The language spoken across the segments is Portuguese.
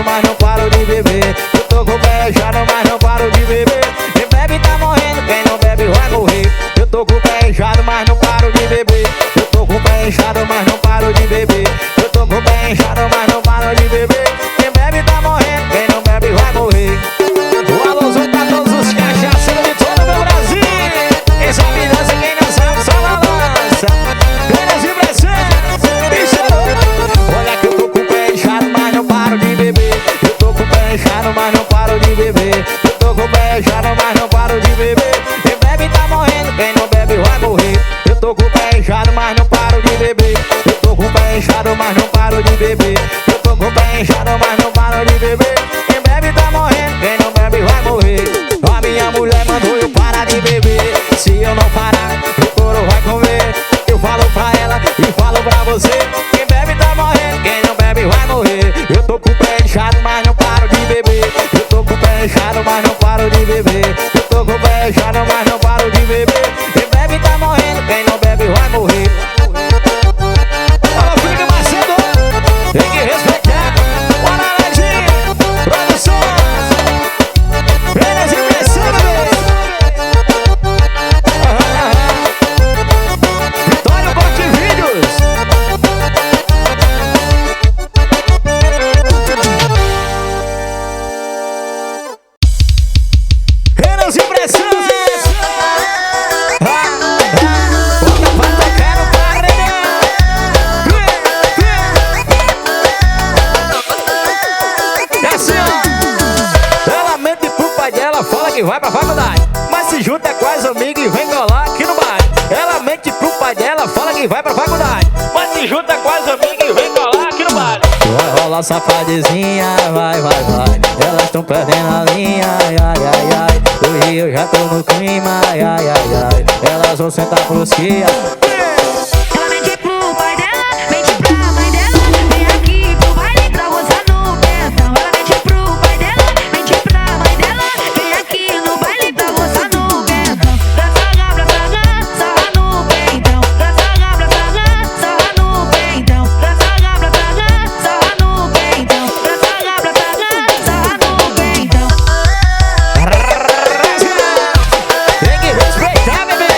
inchado, mas não paro de beber. Eu tô com o pé inchado, mas não paro de beber. Quem bebe tá morrendo, quem não bebe vai morrer. Eu tô com o pé inchado, mas não paro de beber. Eu tô com o pé inchado, mas não paro de beber. Eu tô com o pé inchado, mas não paro de beber. Quem bebe tá morrendo, quem não bebe vai morrer. O alôzão pra todos os cachaceiros de todo o meu Brasil. Esse é o Vingança, quem não sabe só balança. Grandes impressões, bicho. Olha que eu tô com o pé inchado, mas não paro de beber. Eu tô com o pé inchado, mas não paro de beber. Eu tô com o pé inchado, mas não paro de beber. Quem bebe tá morrendo, quem não bebe vai morrer. Eu tô com o pé inchado, mas não paro de beber. Eu tô com o pé inchado, mas não paro de beber. Eu tô com o pé inchado, mas não paro de beber. Quem bebe tá morrendo, quem não bebe vai morrer. A minha mulher mandou eu parar de beber. Se eu não parar, o couro vai comer. Eu falo pra ela e falo pra você. Quem bebe tá morrendo, quem não bebe vai morrer. Eu tô com o pé inchado, mas não paro de beber. Eu tô com o pé inchado, mas não paro de beber. Eu tô com o pé inchado, mas não paro de beber. Quem bebe tá morrendo, quem não bebe vai morrer. Alô, Felipe Macedo, tem que respeitar. Bora, Ledinho, produções, Grandes impressões. Vitória Bote Vídeos. Grandes impressões. Bota pra tocar no paredão. É assim, ó. Ela mente pro pai dela, fala que vai pra faculdade, mas se junta com as amigas e vem colar aqui no baile. Ela mente pro pai dela, fala que vai pra faculdade, mas se junta com as amigas e vem colar aqui no baile. Vai rolar safadezinha, vai, vai, vai. Elas tão perdendo a linha, ai, ai, ai, ai. Hoje eu já tô no clima, ai, ai, ai, ai. Elas vão sentar pros quias. Ela mente pro pai dela, mente pra mãe dela. Vem aqui pro baile pra gozar no pentão. Ela mente pro pai dela, mente pra mãe dela. Vem aqui no baile pra gozar no pentão. Pra sarrar, sarra no pentão. Pra sarrar, sarra no pentão. Pra sarrar, sarra no pentão. Pra sarrar, sarra no pentão. Tem que respeitar, bebê.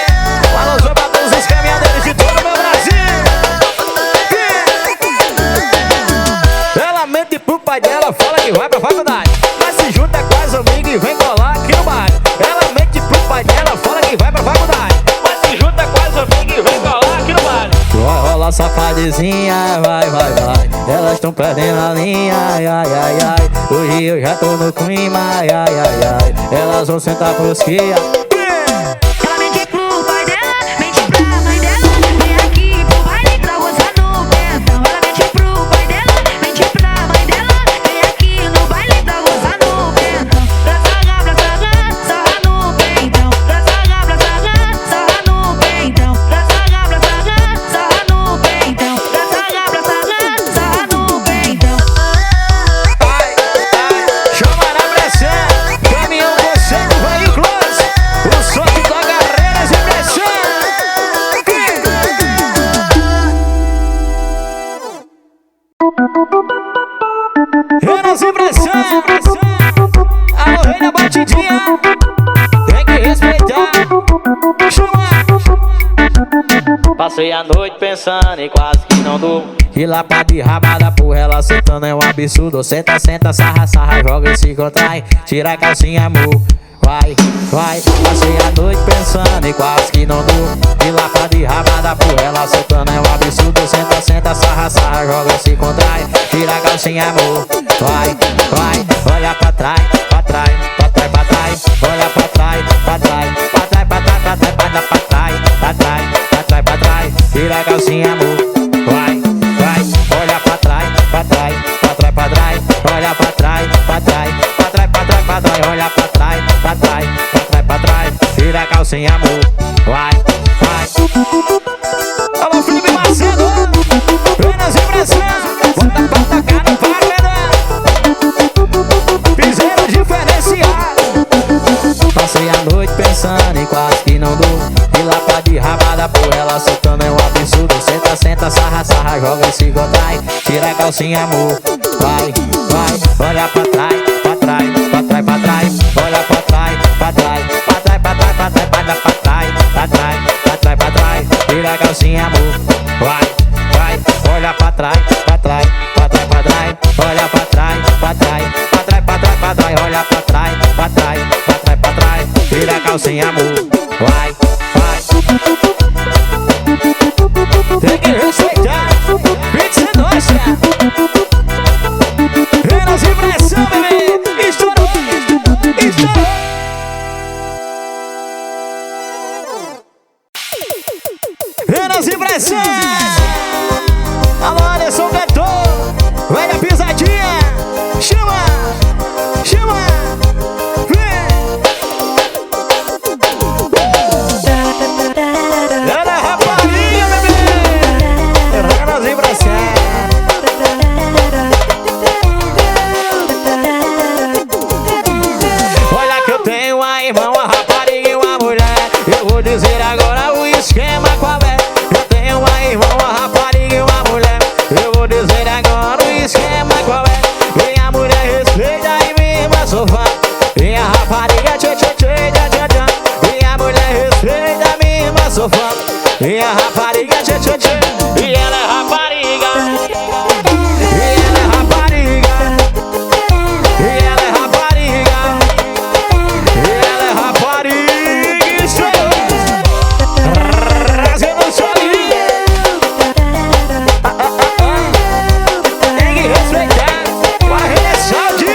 Um alôzão pra todos os caminhadeiros de todo o meu Brasil. Ela mente pro pai dela, fala que vai pra faculdade, mas se junta com as amigas e vem colar aqui no baile. Ela mente pro pai dela, fala que vai pra faculdade, mas se junta com as amigas e vem colar aqui no baile. Vai rolar safadezinha, vai, vai, vai. Elas tão perdendo a linha, ai, ai, ai, ai. Hoje eu já tô no clima, ai, ai, ai, ai. Elas vão sentar pros quias. Ela mente pro pai dela, mente pra mãe dela. Vem aqui pro baile pra gozar no pentão. Ela mente pro pai dela, mente pra mãe dela. Vem aqui no baile pra gozar no pentão. Pra sarrar, sarra no pentão. Pra sarrar, sarra no pentão. Pra sarrar, sarra no pentão. Pra sarrar, sarra no pentão. Ai, ai, chama na pressão. Caminhão você do veículos. O som que toca Grandes impressões. Grandes impressões. Alô, rei da batidinha. Tem que respeitar. Chama. Passei a noite pensando e quase que não durmo. E lá pra de rabada por ela sentando é um absurdo. Senta, senta, sarra, sarra, joga e se contrai. Tira a calcinha, amor. Vai, vai. Passei a noite pensando e quase que não durmo. E lá pra de rabada por ela sentando é um absurdo. Senta, senta, sarra, sarra, joga e se contrai. Tira a calcinha, amor. Vai, vai. Olha pra trás, pra trás, pra trás, pra trás. Olha pra trás, pra trás, pra trás, pra trás, pra trás, pra trás, pra trás, pra trás, pra trás, pra trás. Tira a calcinha, amor. Vai, vai. Olha pra trás, pra trás, pra trás, pra trás. Olha pra trás, pra trás, pra trás, pra trás, pra trás. Olha pra trás, pra trás, pra trás, pra trás. Tira a calcinha, amor. Vai, vai. Alô, Felipe Macedo, Grandes impressões. Bota pra tocar no paredão. Piseiro diferenciado. Passei a noite pensando e quase que não durmo. E lá pra de rabada por ela soltando é um absurdo. Senta, senta, sarra, sarra, joga e se contrai. Tira a calcinha, amor. Vai, vai. Olha pra trás, pra trás, pra trás, pra trás. Olha pra trás, pra trás, pra trás, pra trás, pra trás, pra trás, pra trás, pra trás, pra trás, pra trás. Tira a calcinha, amor. Vai, vai. Olha pra trás, pra trás, pra trás, pra trás. Olha pra trás, pra trás, pra trás, pra trás, pra trás. Olha pra trás, pra trás, pra trás, pra trás. Tira a calcinha, amor. Vai, vai. Tem que respeitar. Pizza nossa. Menos impressão, bebê. Estourou, estourou. Menos impressão. Alô, Anderson cantor. Velha pisadinha. Chama, chama. Ela é rapariga, bebê. Menos impressão. Olha que eu tenho uma irmã, uma rapariga e uma mulher. Eu vou dizer agora o esquema qual é. Eu tenho uma irmã, uma rapariga e uma mulher. Eu vou dizer agora o esquema qual é. Minha mulher respeita e minha irmã sofá. Minha rapariga tchê tchê tchê tchê tchê tchê. Minha mulher respeita minha irmã sofá. Minha rapariga tchê tchê tchê. E ela é rapariga. E ela é rapariga. E ela é rapariga. E ela é rapariga. Isso trazendo o solinho. Tem que respeitar com a saúde.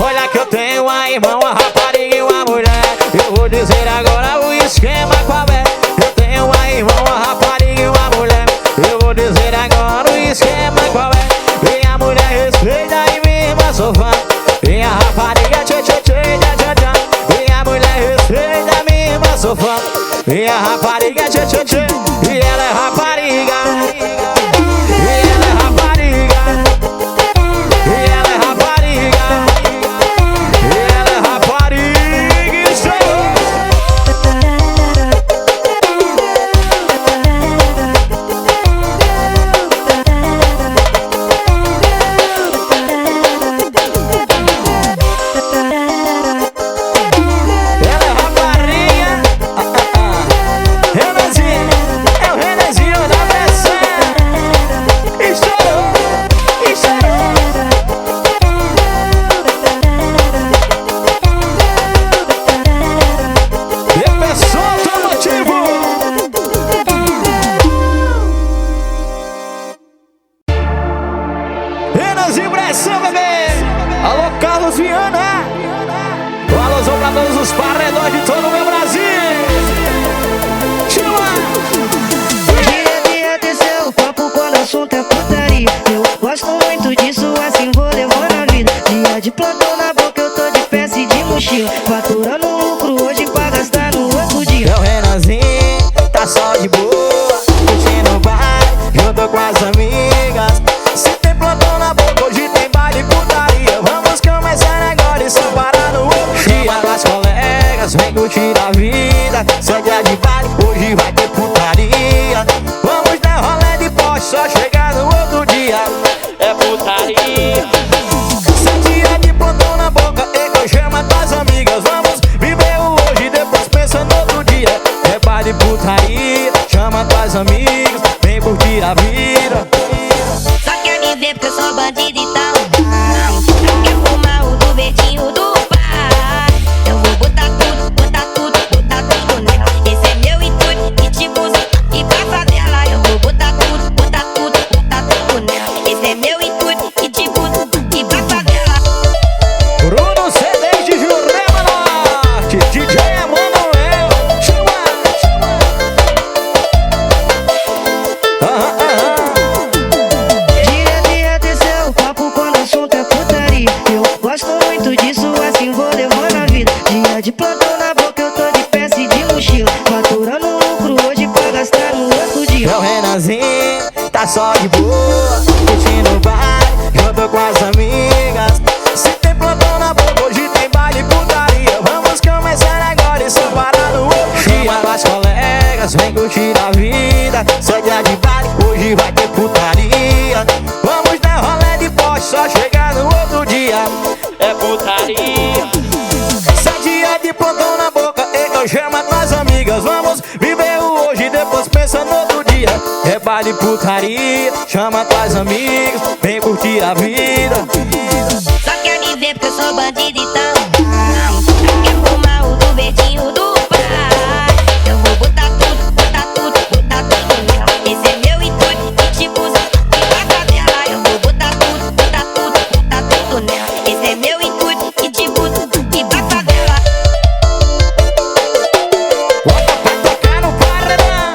Olha que eu tenho uma irmã, uma rapariga e uma mulher. Eu vou dizer agora o esquema qual é. Eu tenho uma irmã, uma rapariga e uma mulher. Eu vou dizer agora o esquema qual é. Minha mulher respeita e minha irmã sofá. Minha rapariga tchê tchê tchê tchê tchê. Minha mulher respeita minha irmã sofá. Minha rapariga tchê tchê tchê. E ela é rapariga. E ela é rapariga. E ela é rapariga. E ela é rapariga. Isso aí. Ela é rapariga. Renanzinho, é o Renanzinho da pressão. Estourou, estourou. E pessoal automotivo. Renanzinho pressão, bebê. Alô, Carlos Viana. Um alôzão pra todos os paredões de todo o meu Brasil. Chama! Dia desceu o papo quando o assunto é putaria. Eu gosto muito disso, assim vou levando a vida. Dia de plantão na boca, eu tô de peça e de mochila. Faturando lucro hoje pra gastar no outro dia. Meu Renanzinho tá só de boa, curtindo o baile, junto com as amigas. Se tem plantão na boca, hoje tem baile e putaria. Vamos começar agora e só parar no outro dia. Chama as colegas, vem curtir a vida. Se é dia de baile, hoje vai ter putaria. Vamos dar rolê de poste, só chegar no outro dia. É putaria. Se é dia de plantão na boca, eu chama tuas amigas. Vamos viver o hoje, depois pensa no outro dia. É baile e putaria, chama tuas amigas, vem curtir a vida. Só quer me ver porque eu sou bandido e tal. Quer fumar o do verdinho do pai. Eu vou botar tudo, botar tudo, botar tudo nela. Esse é meu intuito, e tipo e pra favela. Eu vou botar tudo, botar tudo, botar tudo nela. Esse é meu intuito, e tipo e pra favela. Bruno CDs de Jurema Norte, DJ Emanuel, chama, chama. Dia desceu o papo quando o assunto é putaria. Eu gosto muito disso, assim vou levando a vida. Dia de plantão na boca, eu tô de peça e de mochila. Faturando lucro hoje pra gastar no outro dia. Meu Renanzinho tá só de boa, curtindo o baile, junto com as amigas. Se tem plantão na boca, hoje tem baile e putaria. Vamos começar agora e só parar no outro dia. Chama as colegas, vem curtir a vida. Se é dia de baile, hoje vai ter putaria. Vamos dar rolê cabeça no outro dia. É baile e putaria, chama tuas amigas, vem curtir a vida. Só quer me ver porque eu sou bandido, então quer fumar o do verdinho do pai. Eu vou botar tudo, botar tudo, botar tudo nela. Esse é meu intuito, e tipo usa e vai favela. Eu vou botar tudo, botar tudo, botar tudo nela. Esse é meu intuito, e tipo usa e vai favela. Bota pra tocar no paredão.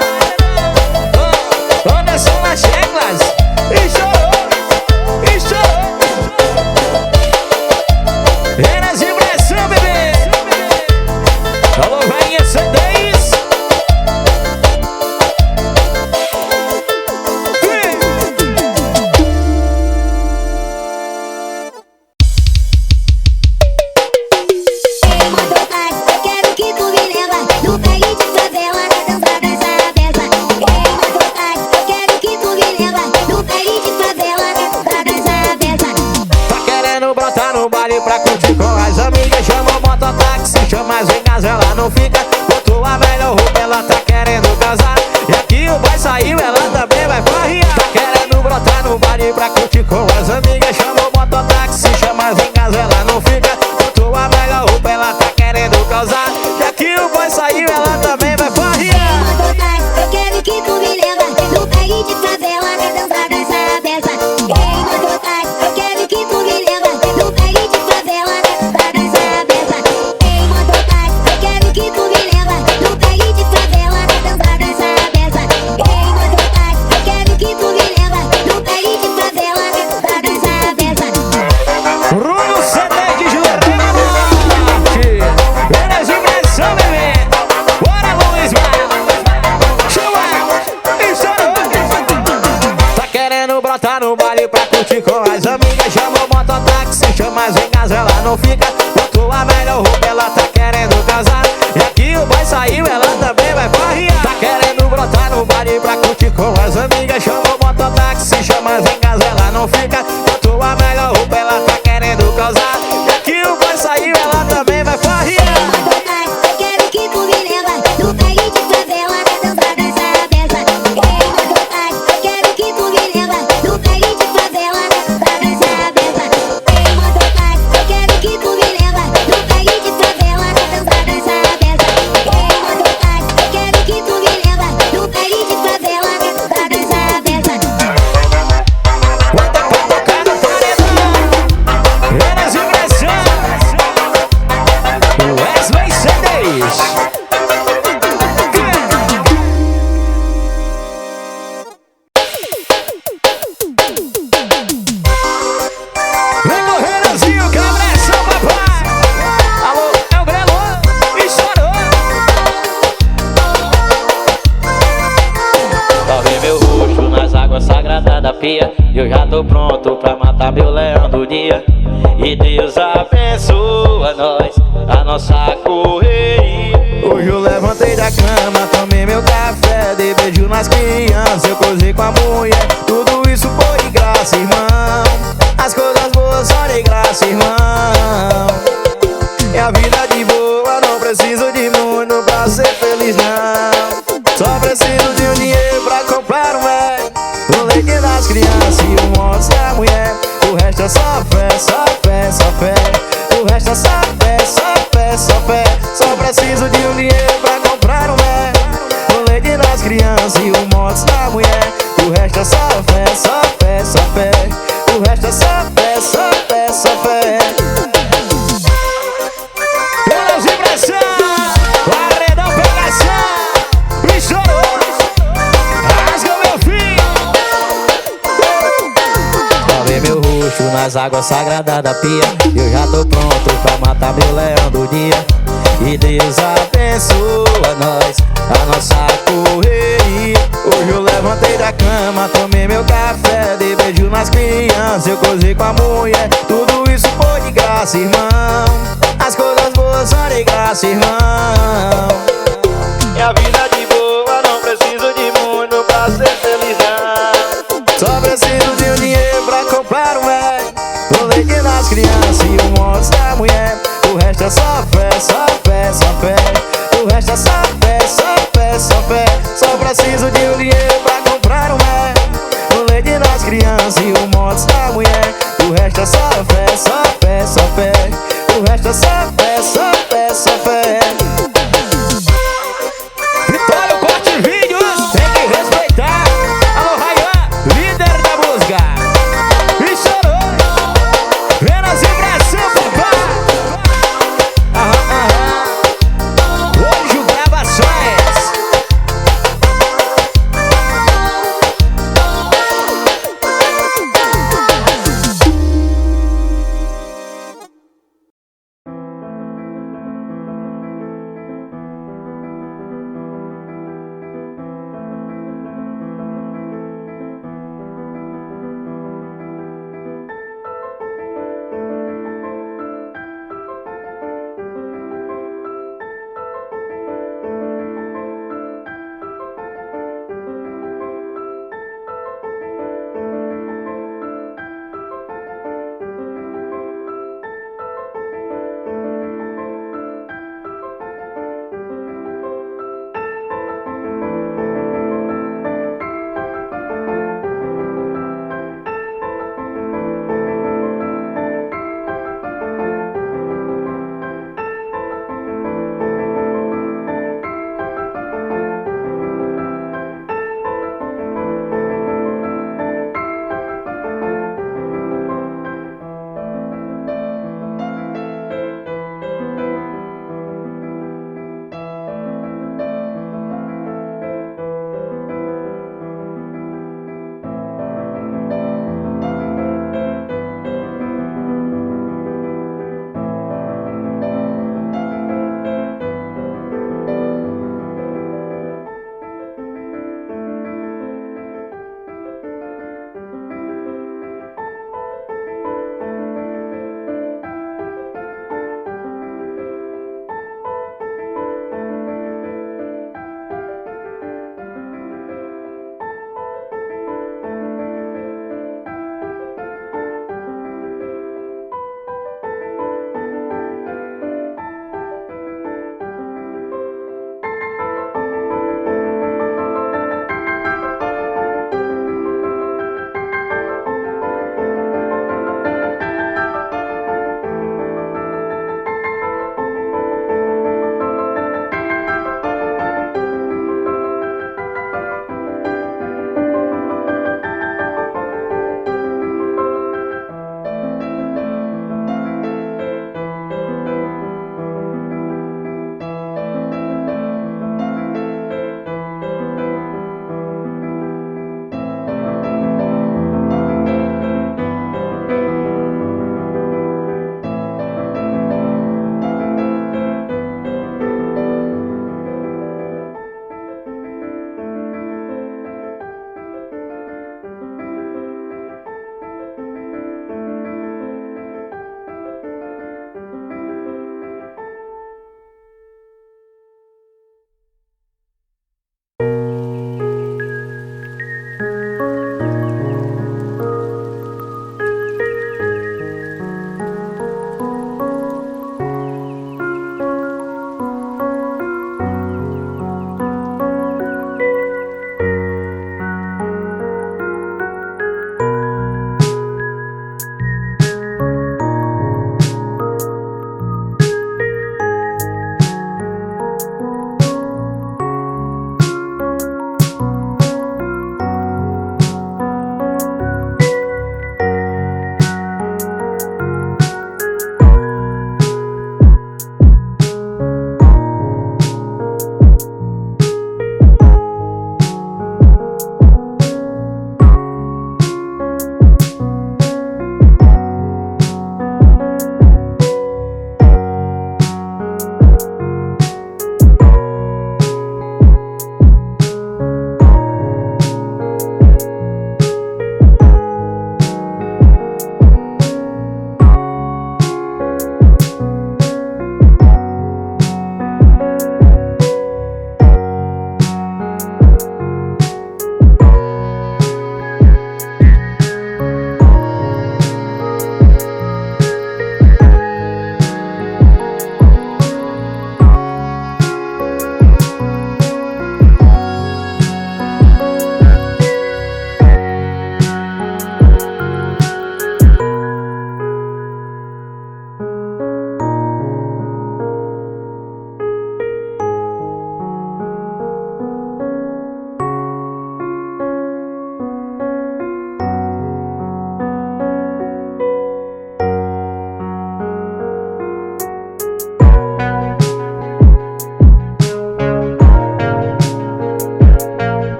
Anderson nas teclas. E chorou, e chorou. Eras de pressão, bebê. Alô, rainha C10. Ei, mototáxi, eu quero que tu me leva no baile de favela pra dançar dessa festa. Ei, mototáxi, eu quero que tu me leva no baile de favela pra dançar dessa festa. Tá querendo brotar no baile pra curtir com as amigas. Chama o mototáxi, chama as amigas, ela não fica. Botou a melhor roupa, ela tá querendo casar. E aqui o boy saiu, ela também vai farrear. Tá querendo brotar no baile pra curtir com as amigas. Chama o mototáxi, chama as amigas, ela não fica. Botou a melhor roupa, ela tá querendo casar. E aqui o boy saiu, ela também vai farrear. Mototáxi, eu quero que tu me leva no baile de favela pra dançar dessa festa. Ei, mototáxi, eu quero que tu me leva no baile de favela pra dançar dessa festa. Ei, mototáxi, eu quero que tu me leva no baile de favela pra dançar dessa festa. Ei, mototáxi, eu quero que tu me leva no baile de favela pra dançar dessa festa. Bruno CD de Juliana Norte. Eras de pressão, bebê. Bora, Luiz, vai. Chama e chorou. Tá querendo brotar no baile pra curtir com as amigas. Chama o mototáxi, chama as amigas, ela não fica. Botou a melhor roupa, ela tá querendo casar. E aqui o boy saiu, ela também vai farrear. Tá querendo brotar no baile pra curtir com as amigas. Chama o mototáxi, chama as amigas, ela não fica. Botou a melhor roupa, ela tá querendo casar. E aqui o boy saiu, ela também vai farrear. Mototáxi, eu quero que tu me leva no baile de favela pra dançar dessa festa. Ei, mototáxi, eu quero que tu me leva no baile de favela pra dançar dessa festa. Ei, mototáxi, eu quero que tu me leva no baile de favela pra dançar dessa festa. Ei, mototáxi, eu quero que tu me leva no baile de favela pra dançar dessa festa. Bota pra tocar no paredão. Eras de pressão. Wesley C10. Vem correndo, cabeça, papai. Alô, é o Grelo e chorou. Só ver meu rosto nas águas sagradas da pia. Eu já tô pronto pra matar meu leão do dia. E Deus abençoa nós, a nossa correria. Hoje eu levantei da cama, tomei meu café, dei beijo nas crianças, eu cozei com a mulher. Tudo isso foi de graça, irmão. As coisas boas só de graça, irmão. E a vida de boa, não preciso de muito pra ser feliz, não. Só preciso de um dinheiro pra comprar um velho, o leite das crianças e o moço da mulher. O resto é só fé, só fé, só fé. O resto é só fé, só fé, só fé. Só preciso de um dinheiro pra comprar um velho, o leite das crianças e o moço da mulher. O resto é só fé, só fé, só fé. O resto é só fé, só fé, só fé. Elas de pressão, paredão pegação e chorou. Rasga meu filho. Só vê meu rosto nas águas sagradas da pia. Eu já tô pronto pra matar meu leão do dia. E Deus abençoa nós, a nossa correria. Hoje eu levantei da cama, tomei meu café, dei beijo nas crianças, eu cozei com a mulher. Tudo isso foi de graça, irmão. As coisas boas são de graça, irmão. E a vida de boa, não preciso de muito pra ser feliz, não. Só preciso de um dinheiro pra comprar um velho, o leite das crianças e o moço da mulher. O resto é só fé, só fé, só fé. O resto é só fé, só fé, só fé. Só preciso de um crianças e o modo da mulher. O resto é só fé, só fé, só fé. O resto é só fé, só fé, só fé. Vitória, corte vídeos, tem que respeitar. Alô, Ryan, líder da música. E chorou. Venas e Brasil, papai. Hoje gravações.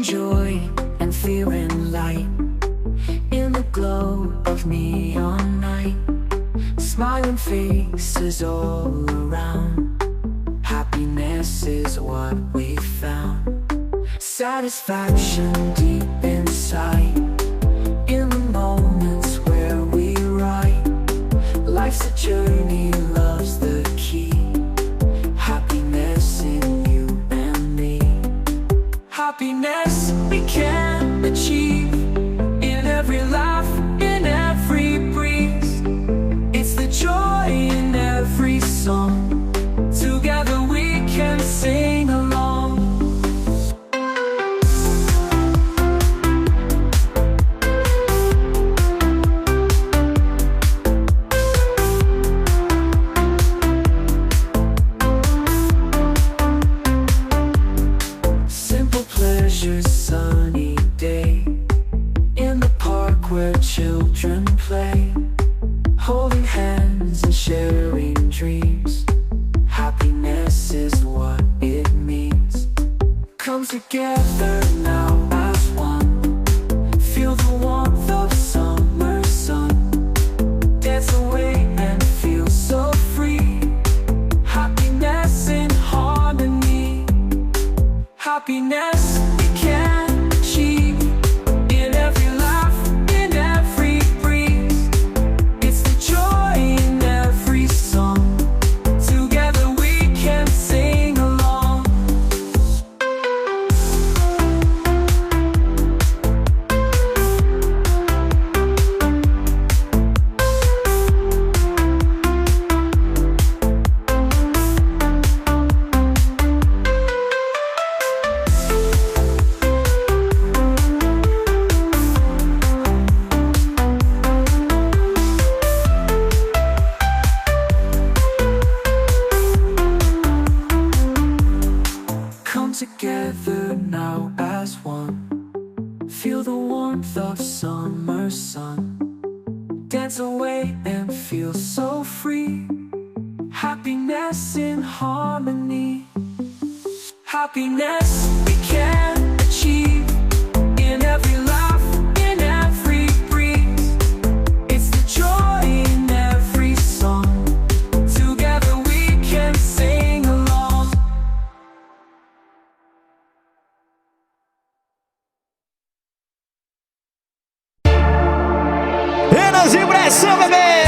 joy and feeling light in the glow of neon night. Smiling faces all around. Happiness is what we found. Satisfaction deep inside in the moments where we write. Life's a journey, love's the key. Happiness in you and me. Happiness we can achieve in every laugh, in every breeze. It's the joy in every song. Together we can sing along. Simple pleasures, sunny day in the park where children play, holding hands and sharing dreams. Happiness is what it means. Come together now as one. Feel the warmth of summer sun. Dance away and feel so free. Happiness in harmony. Happiness we can achieve in every laugh, in every breeze. It's the joy in every song. Together we can sing along. Come together now as one. Feel the warmth of summer sun. Dance away and feel so free. Happiness in harmony. Happiness we can achieve in every laugh, in every breeze. It's the joy in every song. Together we can sing along. Renas e Pressão, bebê!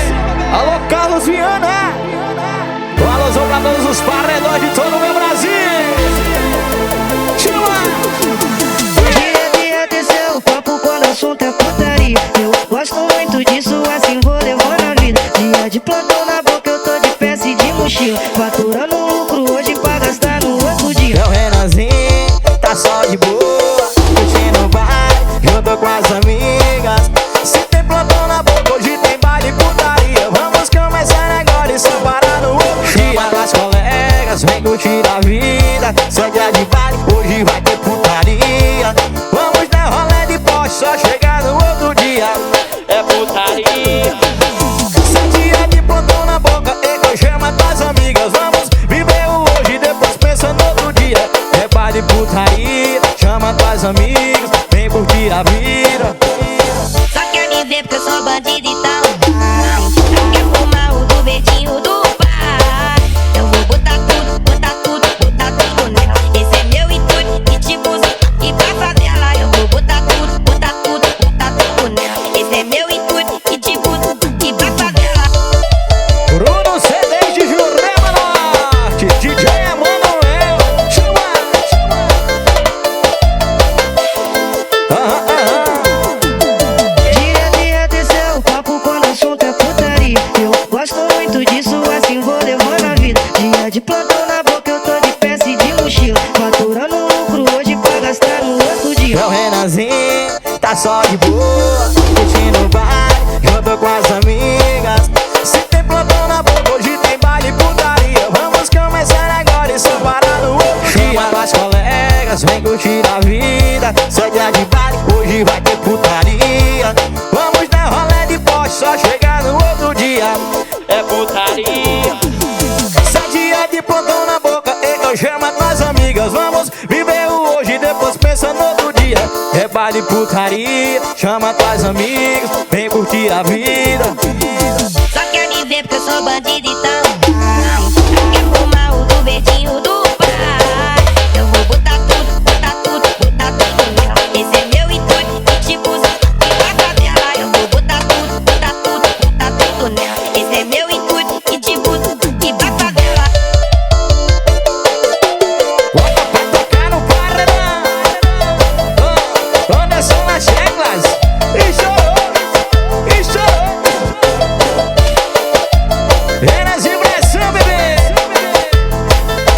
Alô, Carlos Viana! Um alôzão pra todos os paredões de todo o meu Brasil! Chama! Hoje é dia de seu papo quando o assunto é putaria. Eu gosto muito disso, assim vou levando a vida. Dia de plantão na boca, eu tô de peça e de mochila. Faturando lucro hoje pra gastar no outro dia. Meu Renanzinho tá só de boa, curtindo o baile, junto com as amigas. Se tem plantão na boca, hoje tem baile e putaria. Vamos começar agora e só parar no outro dia. Chama as colegas, vem curtir a vida. Se é dia de baile, hoje vai ter putaria. Vamos dar rolê de poste, só chegar no outro dia. É putaria. Se é dia de plantão na boca, então chama tuas amigas. Vamos viver o hoje, depois pensa no outro dia. É baile e putaria, chama tuas amigas, vem curtir a vida. Só quer me ver porque eu sou bandido e tal. Quer fumar o do verdinho do pai. Eu vou botar tudo, botar tudo, botar tudo nela. Esse é meu intuito e tipo e pra favela. Eu vou botar tudo, botar tudo, botar tudo nela. Esse é meu intuito e tipo e pra favela. Bruno CD de Jurema Norte, DJ Emanuel, chama, chama. Dia de seu papo quando o assunto é putaria. Eu gosto muito disso, assim vou levando a vida. Dia de plantão na boca, eu tô de peça e de mochila. Faturando lucro hoje pra gastar no outro dia. Meu Renanzinho tá só de boa, curtindo o baile, junto com as amigas. Se tem plantão na boca, hoje tem baile e putaria. Vamos começar agora e só parar no outro dia. Chama as colegas, vem curtir a vida. Se é dia de baile, hoje vai ter putaria. Vamos dar rolê de poste, só chegar no outro dia. É putaria. Se é dia de plantão na boca, então chama tuas amigas. Vamos viver o hoje, depois pensa no outro dia. dia é baile putaria. Chama tuas amigas, vem curtir a vida. Só quer me ver porque eu sou bandido, então quer fumar o do verdinho do pai. Eu vou botar tudo, botar tudo, botar tudo nela. Esse é meu intuito, e tipo usa e vai favela. Eu vou botar tudo, botar tudo, botar tudo nela. Esse é meu intuito, e tipo usa e vai favela. Bota pra tocar no paredão. Anderson nas teclas. E chorou, e chorou. Renas e pressão, bebê.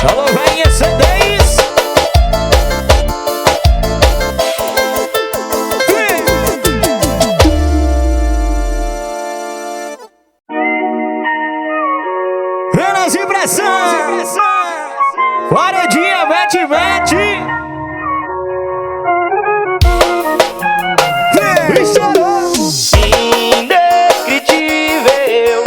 Alô, velhinha C10. Renas e pressão. Paredinha, mete, mete. E chorou. Indescritível,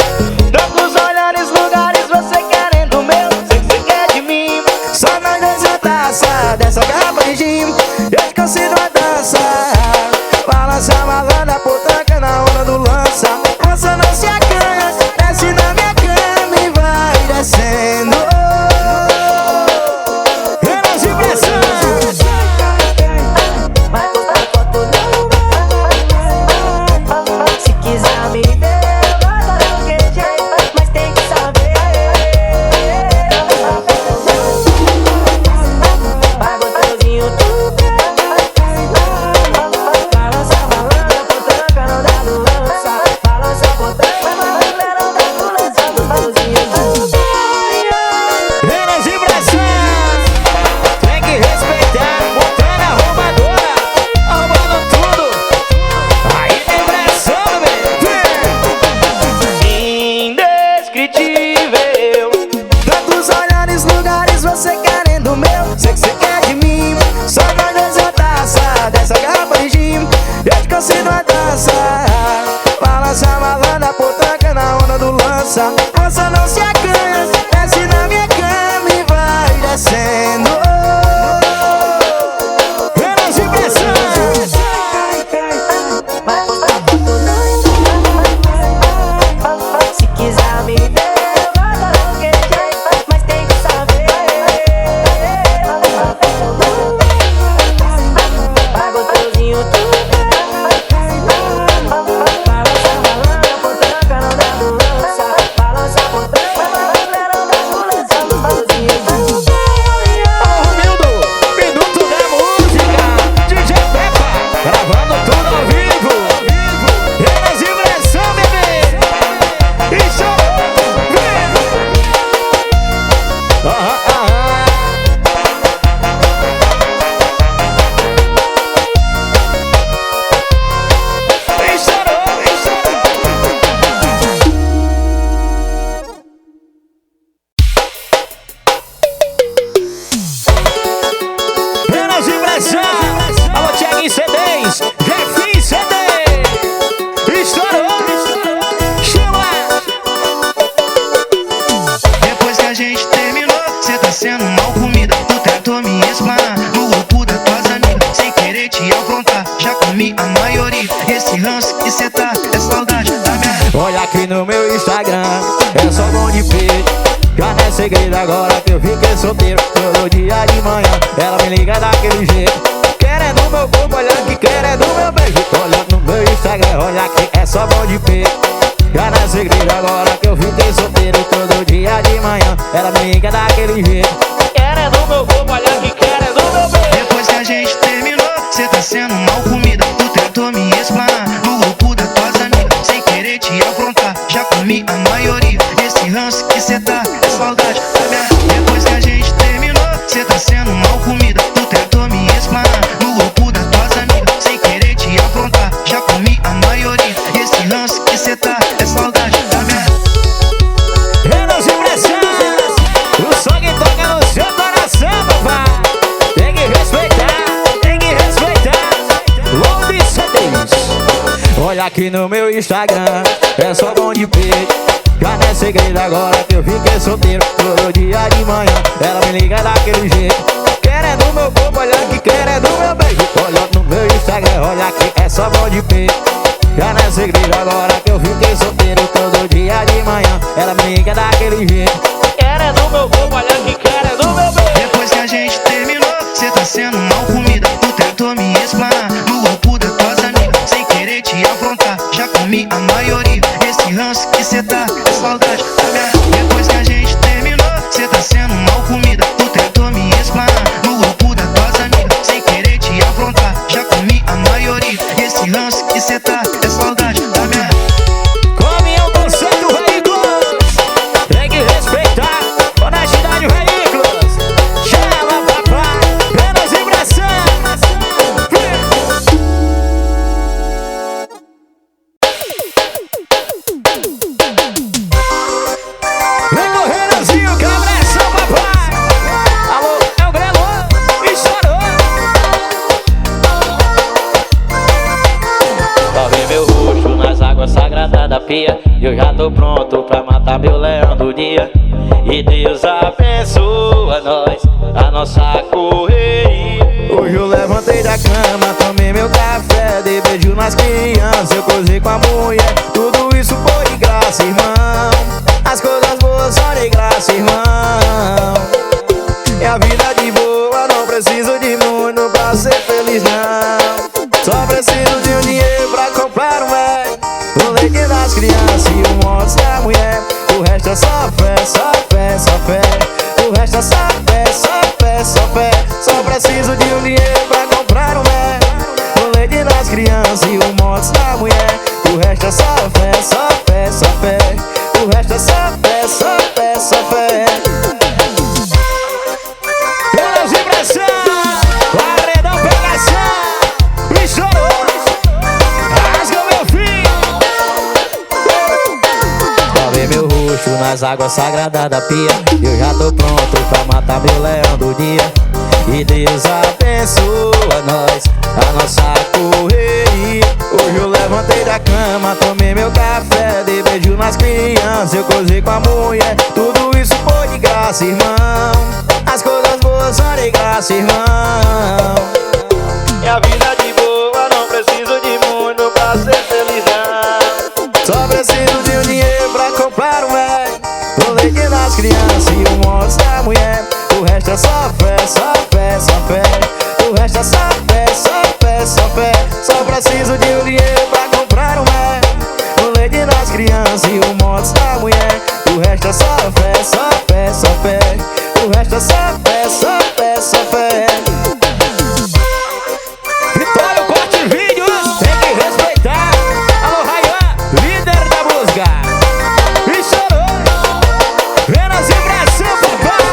tantos olhares, lugares, você querendo meu. Sei que você quer de mim. Só nós dois a taça dessa garrafa de gin. Eu te cansei de uma dança. Balança a malandra, potranca na onda do lança. Você não se acanha, desce na minha cama e vai descendo. Renas e pressão. Vai postar foto no se quiser me ver, vai dar um jeito, mas tem que saber. Vai gostosinho tu. Balança a malandra, potranca, não dá do lança. Balança a potranca, malandra, não dá do lança. Gostosinho tu. Renas e pressão. Tem que respeitar, botando a arrumadora, arrumando tudo. Aí tem pressão, bebê. Indescritível, Tantos olhares, lugares, você querendo o meu. Sei que você quer de mim. Só nós dois a taça dessa garrafa de gin. Eu te cansei de uma dança. Balança a malandra, potranca na onda do lança. Você não se acanha, desce na minha cama e vai descendo. Renas e pressão. Vai postar foto no se quiser me ver, vai dar um jeito, mas tem que saber. Vai gostosinho tu. Balança a malandra, potranca, não dá do lança. Balança a potranca, malandra, não dá do lança. Gostosinho tu. Romildo, minuto da música. DJ Peppa, gravando tudo ao vivo. Renas e pressão, bebê. E chorou. Aham, aham. E chorou, e chorou. Renas e pressão. Alô, Thiaguinho C10. Jefinho CD. Estourou. Chama. Depois que a gente terminou, cê tá sendo mal comida. Tu tentou me explanar no grupo das tuas amigas, sem querer te afrontar. Já comi a maioria. Esse ranço que cê tá é saudade da minha. Olha aqui no meu Instagram, é só bom de peito. Já não é segredo agora que eu fiquei solteiro. Todo dia de manhã, ela me liga daquele jeito. Querendo meu corpo, olha aqui, querendo meu beijo. Olha no meu Instagram, olha aqui, é só bom de peito. Já não é segredo agora que eu fiquei solteiro. Todo dia de manhã, ela me liga daquele jeito. querendo meu corpo, olha aqui, querendo meu beijo. Depois que a gente terminou, cê tá sendo mal comida. Tu tentou me explanar no grupo das tuas amigas, sem querer te afrontar. Já comi a maioria. Esse ranço que cê tá é saudade da minha. Depois que a gente terminou, cê tá sendo mal comida. Tu tentou me explanar no grupo das tuas amigas, sem querer te afrontar. Já comi a maioria. Esse ranço que cê tá é saudade da minha. Renas e pressão, o sangue toca no seu coração, papai. Tem que respeitar, tem que respeitar. Load CDs. Olha aqui no meu Instagram, é só bom de peito. Já não é segredo agora que eu fiquei solteiro. Todo dia de manhã, ela me liga daquele jeito. Querendo querendo meu corpo, olha que querendo meu beijo. Olha no meu Instagram, olha que é só bom de ver. Já não é segredo agora que eu fiquei solteiro. Todo dia de manhã ela brinca daquele jeito. Querendo meu corpo, olha que querendo meu beijo. Depois que a gente terminou, cê tá sendo mal comida. Tu tentou me explanar no grupo das tuas amigas, sem querer te afrontar, já comi a maioria. Esse ranço que cê tá, é saudade da minha. Depois que a gente terminou, cê tá sendo mal comida. Tu tentou me explanar no grupo das tuas amigas, sem querer te afrontar, já comi a maioria. Esse ranço que cê tá, é saudade da minha. Come é o conceito veículos, tem que respeitar honestidade veículos. Chama papai, menos vibração. Vem correndozinho, que abração papai. Alô, é o Grelô, estourou. Só vê meu rosto nas águas sagradas da pia. Eu já tô pronto pra matar meu leão do dia. E Deus abençoa nós, a nossa correria. Hoje eu levantei da cama, tomei meu café, dei beijo nas crianças, eu cozei com a mulher. Tudo isso foi de graça, irmão. As coisas boas só de graça, irmão. E a vida de boa, não preciso de muito pra ser feliz, não. Só preciso de um dinheiro pra comprar um velho, o leite das crianças e o monte da mulher. O resto é só fé, só fé, só fé. O resto é só fé, só fé, só fé. Só preciso de um dinheiro pra comprar um velho, o leite das crianças e o monte da mulher. O resto é só fé, só fé, só fé. O resto é só fé, só fé, só fé. Pelas vibrações, paredão pegação, estourou, rasga meu filho. Só vê meu rosto nas águas sagradas da pia. Eu já tô pronto pra matar meu leão do dia. E Deus abençoa nós, a nossa correria. Hoje eu levantei da cama, tomei meu café, dei beijo nas crianças, eu cozei com a mulher. Tudo isso foi de graça, irmão. As coisas boas são de graça, irmão. E a vida de boa, não preciso de muito pra ser feliz, não. Só preciso de um dinheiro pra comprar um velho, o leite das crianças e o monte da mulher. O resto é só fé, só fé, só fé. O resto é só fé, só fé, só fé. Só preciso de um dinheiro pra comprar um velho, o leite das crianças e o monte da mulher. O resto é só fé, só fé, só fé. O resto é só fé, só fé, só fé. Vitória, corte vídeos, tem que respeitar. Alô, Ryan, líder da música. Estourou, menos vibração, papai.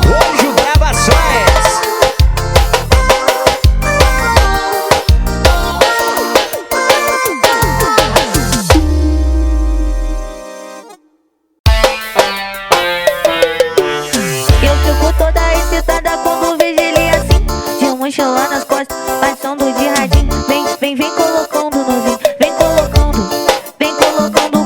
Hoje gravações. Eu fico toda excitada quando vejo ele assim, de mochila nas costas, passando de radinho. Vem colocando novinho, vem colocando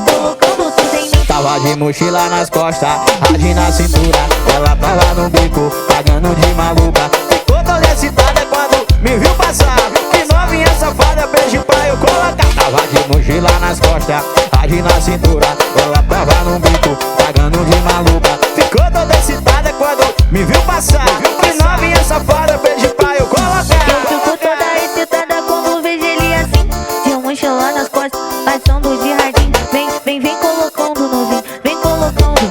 tudo em mim. Tava de mochila nas costas, rádio na cintura. Ela tava no bico, pagando de maluca. Ficou toda excitada quando me viu passar. Que novinha safada, beijo pra eu colocar. Tava de mochila nas costas, rádio na cintura. Ela tava no bico, pagando de maluca. Ficou toda excitada quando me viu passar. Que novinha safada, beijo pra eu colocar. Eu fico toda excitada quando vejo ele assim, de mochila nas costas, passando de radinho. Vem colocando novinho, vem colocando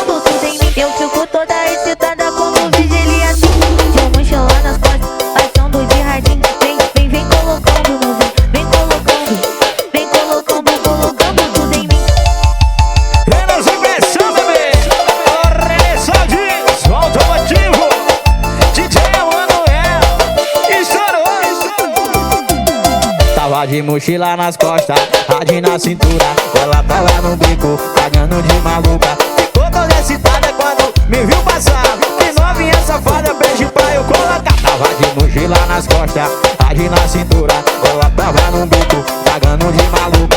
tudo em mim. Eu fico toda excitada quando vejo ele assim, de mochila nas costas, passando de radinho. Vem colocando novinho, vem colocando tudo em mim. Menos impressão, bebê. Orelha diz, automotivo. DJ Emanuel, estourou. Tava de mochila nas costas, rádio na cintura. Ela tava no bico, pagando de maluca. Ficou toda excitada quando me viu passar. Que novinha safada, beijo pra eu colocar. Tava de mochila nas costas, rádio na cintura. Ela tava no bico, pagando de maluca.